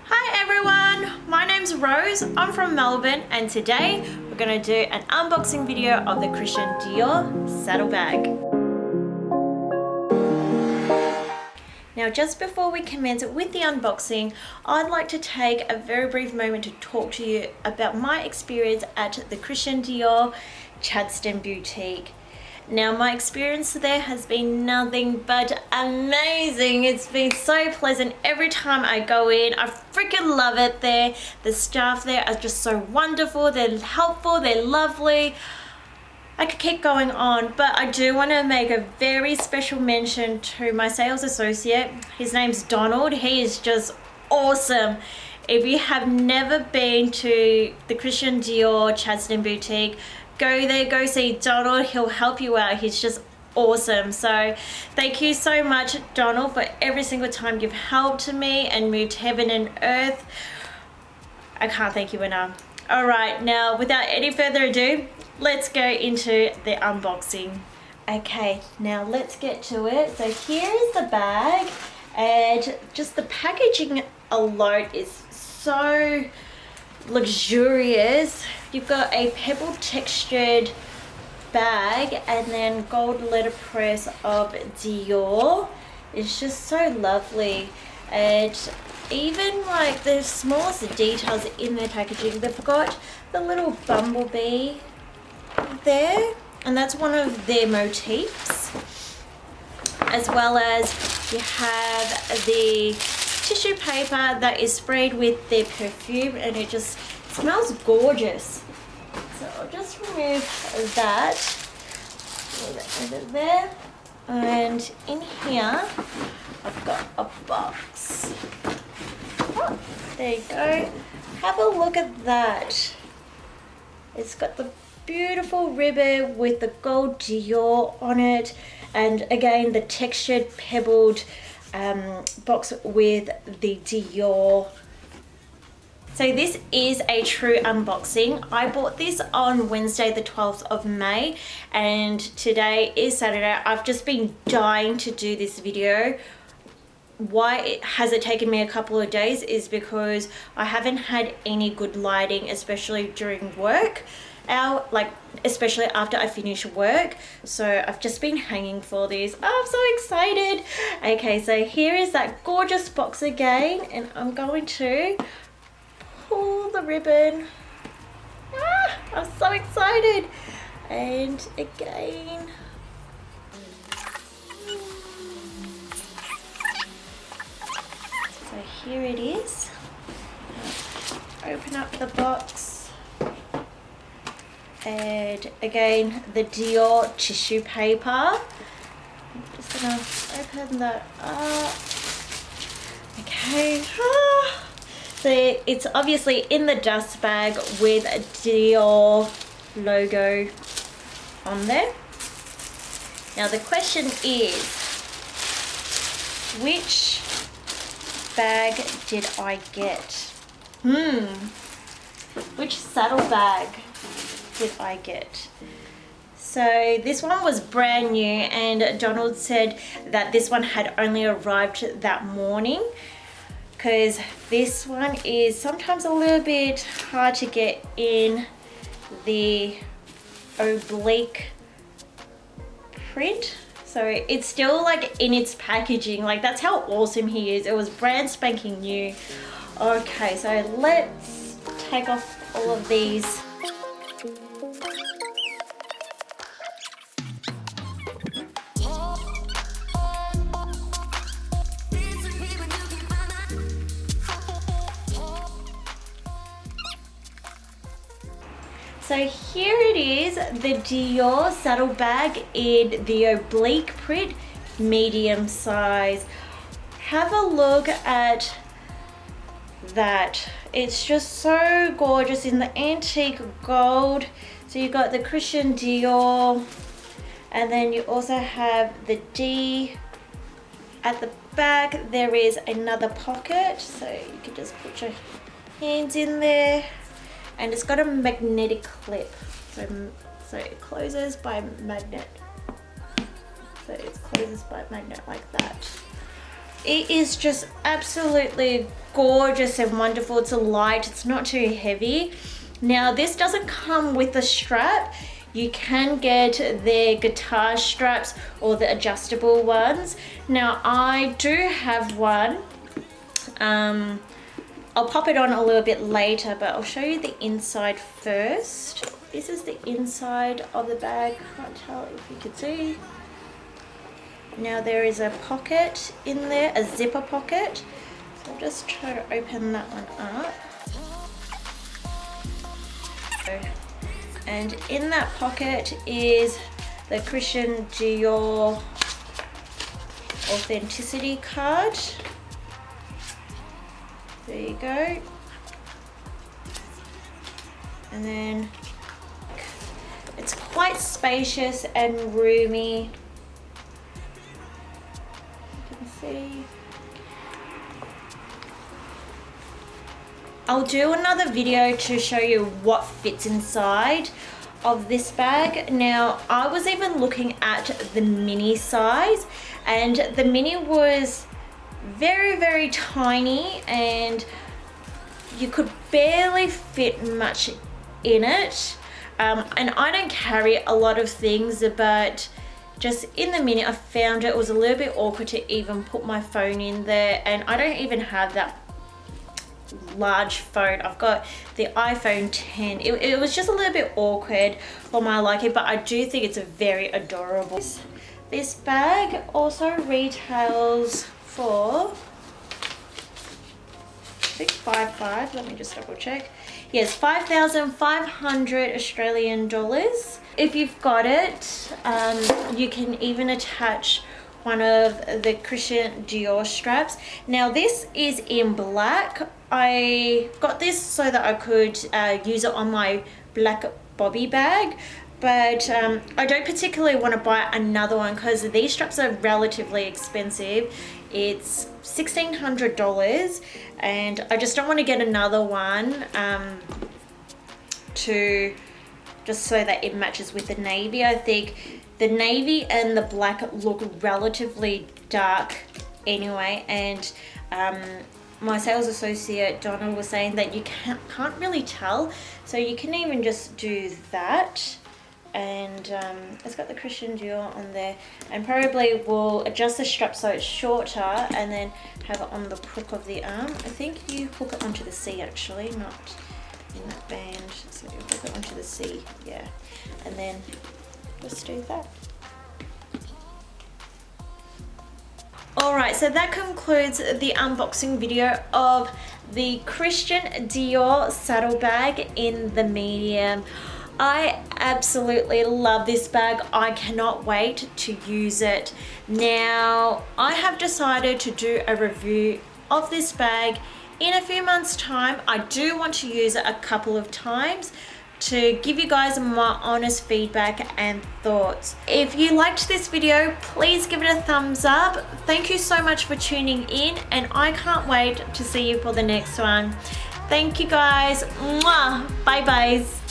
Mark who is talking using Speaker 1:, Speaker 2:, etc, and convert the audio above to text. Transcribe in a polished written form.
Speaker 1: Hi everyone, my name's Rose, I'm from Melbourne and today we're going to do an unboxing video of the Christian Dior saddlebag. Now just before we commence with the unboxing, I'd like to take a very brief moment to talk to you about my experience at the Christian Dior Chadstone Boutique. Now my experience there has been nothing but amazing. It's been so pleasant every time I go in. I freaking love it there. The staff there are just so wonderful. They're helpful, they're lovely. I could keep going on, but I do want to make a very special mention to my sales associate. His name's Donald. He is just awesome. If you have never been to the Christian Dior Chadstone Boutique, go there, go see Donald. He'll help you out. He's just awesome. So thank you so much, Donald, for every single time you've helped me and moved heaven and earth. I can't thank you enough. All right, now without any further ado, let's go into the unboxing. Okay, now let's get to it. So here is the bag, and just the packaging alone is so luxurious. You've got a pebble textured bag and then gold letterpress of Dior. It's just so lovely, and even like the smallest details in their packaging. They've got the little bumblebee there, and that's one of their motifs, as well as you have the tissue paper that is sprayed with their perfume, and it just smells gorgeous. So I'll just remove that, move it over there, and in here I've got a box. Oh, there you go. Have a look at that. It's got the beautiful ribbon with the gold Dior on it, and again the textured pebbled box with the Dior. So this is a true unboxing. I bought this on Wednesday the 12th of May, and today is Saturday. I've just been dying to do this video. Why has it taken me a couple of days is because I haven't had any good lighting, especially during work. Especially after I finish work. So I've just been hanging for this. Oh, I'm so excited. Okay, so here is that gorgeous box again, and I'm going to pull the ribbon. I'm so excited. And again, so here it is. Open up the box. And again, the Dior tissue paper. I'm just gonna open that up. Okay. So it's obviously in the dust bag with a Dior logo on there. Now the question is, which bag did I get? Which saddlebag did I get? So this one was brand new, and Donald said that this one had only arrived that morning, because this one is sometimes a little bit hard to get in the oblique print. So it's still like in its packaging. Like, that's how awesome he is. It was brand spanking new. Okay, so let's take off all of these. So here it is, the Dior saddlebag in the oblique print, medium size. Have a look at that. It's just so gorgeous in the antique gold. So you got the Christian Dior, and then you also have the D at the back. There is another pocket, so you can just put your hands in there. And it's got a magnetic clip, so it closes by magnet. So it closes by magnet like that. it is just absolutely gorgeous and wonderful. It's light, it's not too heavy. Now this doesn't come with a strap. You can get their guitar straps or the adjustable ones. Now I do have one. I'll pop it on a little bit later, but I'll show you the inside first. This is the inside of the bag. Can't tell if you can see. Now there is a pocket in there, a zipper pocket. So I'll just try to open that one up. And in that pocket is the Christian Dior authenticity card. There you go. And then it's quite spacious and roomy. You can see. I'll do another video to show you what fits inside of this bag. Now, I was even looking at the mini size, and the mini was very, very tiny, and you could barely fit much in it. And I don't carry a lot of things, but just in the mini, I found it was a little bit awkward to even put my phone in there, and I don't even have that large phone. I've got the iPhone 10. It was just a little bit awkward for my liking, but I do think it's a very adorable. This bag also retails for, I think 5.5. Let me just double check. Yes, 5,500 Australian dollars. If you've got it, you can even attach one of the Christian Dior straps. Now this is in black. I got this so that I could use it on my black bobby bag, but I don't particularly want to buy another one because these straps are relatively expensive. It's $1,600, and I just don't want to get another one to just so that it matches with the navy. I think the navy and the black look relatively dark anyway, and my sales associate Donna was saying that you can't really tell, so you can even just do that. And it's got the Christian Dior on there, and probably we'll adjust the strap so it's shorter and then have it on the crook of the arm. I think you hook it onto the C actually, not in that band, so you hook it onto the C, yeah, and then just do that. Alright, so that concludes the unboxing video of the Christian Dior saddle bag in the medium. I absolutely love this bag. I cannot wait to use it. Now, I have decided to do a review of this bag in a few months' time. I do want to use it a couple of times to give you guys my honest feedback and thoughts. If you liked this video, please give it a thumbs up. Thank you so much for tuning in, and I can't wait to see you for the next one. Thank you guys. Mwah. Bye, guys.